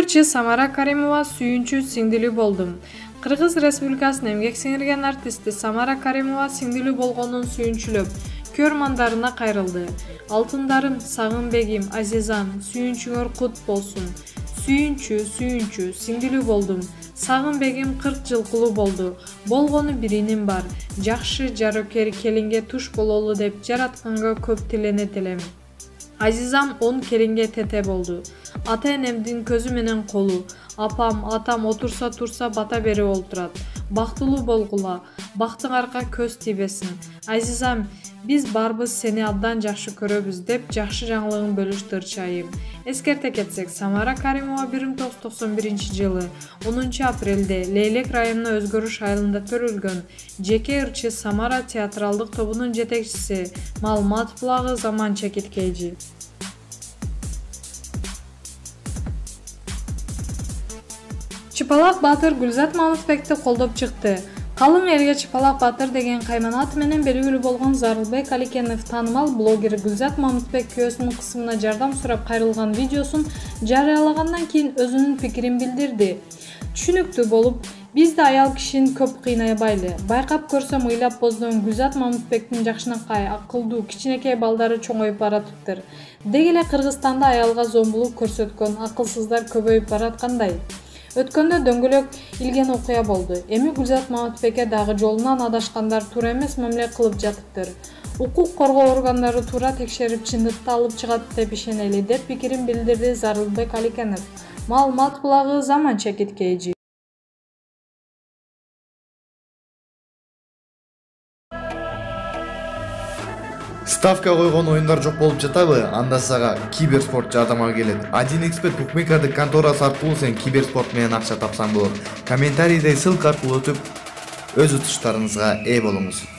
Белгилүүчү Самара Каримова сүйүнчү сиңдилүү болдум. Кыргыз Республикасынын эмгек сиңирген артисти Самара Каримова сиңдилүү болгонун сүйүнчүлөп, көрмандарына кайрылды. Алтындарым, сагынбегим, азизам, сүйүнчүңөр кут болсун. Сүйүнчү, сиңдилүү болдум. Сагынбегим 40 жылкылуу болду. Болгону биринин бар. Жакшы жарокер келинге туш бололу деп жаратканга көп тиленет элем. Азизам 10 келинге тете болду. Ата-энемдин көзү менен колу. Апам, атам отурса турса бата берип олтурат. Бактылуу болгула, бактыңарга көз тийбесин. Азизам, биз барбыз сени абдан жакшы көрөбүз деп жакшы жаңылыгын бөлүштү ырчайым. Эскерте кетсек, Самара Каримова 1991 10 апрелде Лейлек районунун Өзгөрүш айылында төрөлгөн. Жеке ырчы Самара театралдык тобунун жетекчиси, маалымат булагы Заман Чекиткейчи. Чыпалак Батыр Гүлзат Мамытбекти колдоп чыкты. Калың элге Чыпалак Батыр деген кайман аты менен белгилүү болгон Зарылбек Аликенов таанымал блогер Гүлзат Мамытбек күйөөсүнүн кысымына жардам сурап кайрылган видеосун жарыялагандан кийин өзүнүн пикирин билдирди. Түшүнүктүү болуп, биз да аял кишини көп кыйнабайлы. Байкап көрсөм ыйлап боздон Гүлзат Мамытбектин жакшынакай, акылдуу, кичинекей балдары чоңоюп баратыптыр. Деги эле Кыргызстанда аялга зомбулук көрсөткөн акылсыздар көбөйүп бараткандай. Өткөндө дөңгөлөк илген окуя болду. Эми Гүлзат Мамытбекке дагы жолунан адашкандар туура эмес мамиле кылып жатыптыр. Укук коргоо органдары туура текшерип чындыкты алып чыгат деп ишенели деп пикирин билдирди Зарылбек Аликенов. Маалымат булагы Заман Чекиткейчи. Ставка койгон оюндар жок болуп жатабы? Анда сага Киберспорт жардамга келет. 1xbet букмекерлик конторасы аркылуу сен Киберспорт менен акча тапсаң болот. Комментарийде ссылка аркылуу өтүп, өз утуштарыңызга ээ болуңуз.